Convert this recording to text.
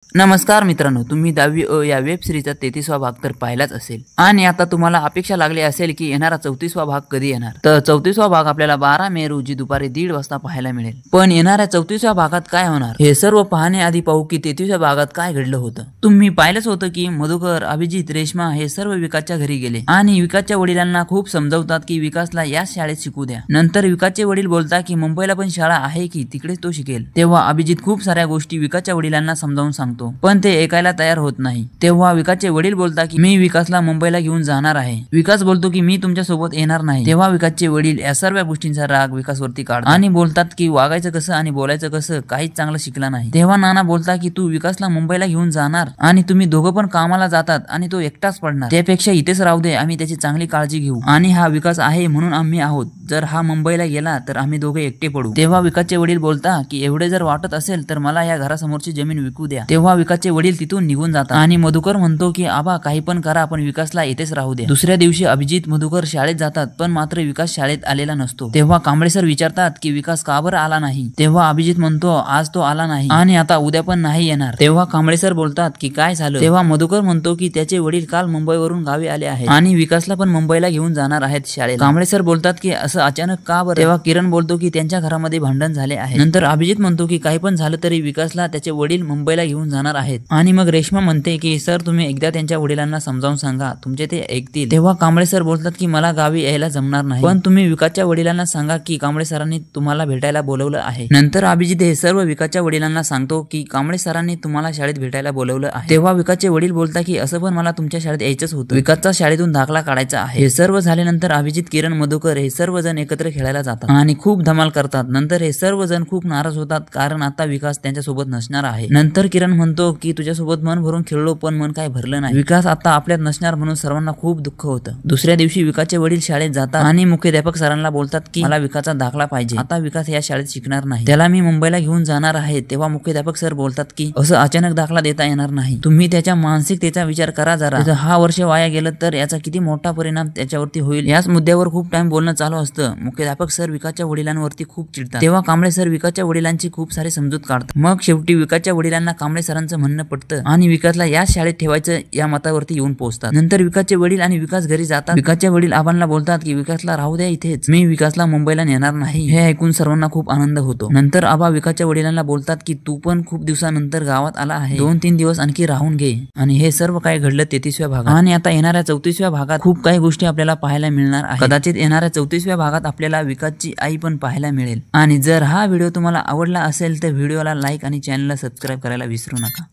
नमस्कार मित्रांनो, तुम्ही 10वी अ या वेब सिरीजचा 33वा भाग तर पाहिलाच असेल आणि आता तुम्हाला अपेक्षा लागली असेल की येणारा 34वा भाग कधी येणार। तर 34वा भाग आपल्याला 12 मे रोजी दुपारी 1:30 वाजता पाहायला मिळेल। पण येणाऱ्या 34व्या भागात काय होणार हे सर्व पाहण्याआधी पाहू की 33व्या भागात काय घडलं होतं। तुम्ही पाहिलंच होतं की मधुकर, अभिजित, रेश्मा हे सर्व विकासच्या घरी गेले आणि विकासच्या वडिलांना खूप समजावतात की विकासला याच शाळेत शिकू द्या। नंतर विकासचे वडील बोलतात की मुंबईला पण शाळा आहे की तिकडेच तो शिकेल। तेव्हा अभिजित खूप साऱ्या गोष्टी विकासच्या वडिलांना समजावून सांगतो पण ते ऐकायला तयार होत नाही। तेव्हा विकासचे वडील बोलतात की मी विकासला मुंबईला घेऊन जाणार आहे। विकास बोलतो की मी तुमच्या सोबत येणार नाही। तेव्हा विकासचे वडील या सर्व गोष्टींचा राग विकासवरती काढतात आणि बोलतात की वागायचं कसं आणि बोलायचं कसं काहीच चांगलं शिकला नाही। तेव्हा नाना बोलतात की तू विकासला मुंबईला घेऊन जाणार आणि तुम्ही दोघं पण कामाला जातात आणि तो एकटाच पडणार, त्यापेक्षा इथेच राहू दे, आम्ही त्याची चांगली काळजी घेऊ आणि हा विकास आहे म्हणून आम्ही आहोत, जर हा मुंबईला गेला तर आम्ही दोघे एकटे पडू। तेव्हा विकासचे वडील बोलतात की एवढे जर वाटत असेल तर मला या घरासमोरची जमीन विकू द्या। तेव्हा विकासचे वडील तिथून निघून जातात आणि मधुकर म्हणतो की आबा काही पण करा पण विकासला इथेच राहू द्या। दुसऱ्या दिवशी अभिजित, मधुकर शाळेत जातात पण मात्र विकास शाळेत आलेला नसतो। तेव्हा कांबळे सर विचारतात की विकास का बरं आला नाही। तेव्हा अभिजित म्हणतो आज तो आला नाही आणि आता उद्या पण नाही येणार। तेव्हा कांबळे सर बोलतात की काय झालं। तेव्हा मधुकर म्हणतो की त्याचे वडील काल मुंबईवरून गावी आले आहेत आणि विकासला पण मुंबईला घेऊन जाणार आहेत शाळेला। कांबळे सर बोलतात की असं अचानक का बरं। तेव्हा किरण बोलतो की त्यांच्या घरामध्ये भांडण झाले आहे। नंतर अभिजित म्हणतो की काही पण झालं तरी विकासला त्याचे वडील मुंबईला घेऊन जाणार आहेत आणि मग रेश्मा म्हणते की सर तुम्ही एकदा त्यांच्या वडिलांना समजावून सांगा, तुमचे ते ऐकतील। तेव्हा कांबळे सर बोलतात की मला गावी यायला जमणार नाही पण तुम्ही विकासच्या वडिलांना सांगा की कांबळे सरांनी तुम्हाला भेटायला बोलवलं आहे। नंतर अभिजित हे सर्व विकासच्या वडिलांना सांगतो की कांबळे सरांनी तुम्हाला शाळेत भेटायला बोलवलं आहे। तेव्हा विकासचे वडील बोलतात की असं पण मला तुमच्या शाळेत यायचंच होतं, विकासचा शाळेतून दाखला काढायचा आहे। हे सर्व झाल्यानंतर अभिजित, किरण, मधुकर हे सर्वजण एकत्र खेळायला जातात आणि खूप धमाल करतात। नंतर हे सर्वजण खूप नाराज होतात कारण आता विकास त्यांच्यासोबत नसणार आहे। नंतर किरण म्हणतो की तुझ्यासोबत मन भरून खेळलो पण मन काय भरलं नाही, विकास आता आपल्यात नसणार म्हणून सर्वांना खूप दुःख होतं। दुसऱ्या दिवशी विकासचे वडील शाळेत जातात आणि मुख्याध्यापक सरांना बोलतात की मला विकासचा दाखला पाहिजे, आता विकास या शाळेत शिकणार नाही, त्याला मी मुंबईला घेऊन जाणार आहे। तेव्हा मुख्याध्यापक सर बोलतात की असं अचानक दाखला देता येणार नाही, तुम्ही त्याच्या मानसिकतेचा विचार करा जरा, हा वर्ष वाया गेलं तर याचा किती मोठा परिणाम त्याच्यावरती होईल। याच मुद्द्यावर खूप टाइम बोलणं चालू असतं। मुख्याध्यापक सर विकासच्या वडिलांवरती खूप चिडतात। तेव्हा कांबळे सर विकासच्या वडिलांची खूप सारी समजूत काढतात। मग शेवटी विकासच्या वडिलांना कांबळे सरांचं म्हणणं पटतं आणि विकासला या शाळेत ठेवायचं या मतावरती येऊन पोहोचतात। नंतर विकासचे वडील आणि विकास घरी जातात। विकासचे वडील आबांना बोलतात की विकासला राहू द्या इथेच, मी विकासला मुंबईला नेणार नाही। हे ऐकून सर्वांना खूप आनंद होतो। नंतर आबा विकासच्या वडिलांना बोलतात की तू पण खूप दिवसानंतर गावात आला आहे, 2-3 दिवस आणखी राहून घे। आणि हे सर्व काय घडलं 33व्या भागात आणि आता येणाऱ्या 34व्या भागात खूप काही गोष्टी आपल्याला पाहायला मिळणार आहे। कदाचित येणाऱ्या 34व्या भागात आपल्याला विकासची आई पण पाहायला मिळेल। आणि जर हा व्हिडिओ तुम्हाला आवडला असेल तर व्हिडिओला लाईक आणि चॅनलला सबस्क्राईब करायला विसरू नका।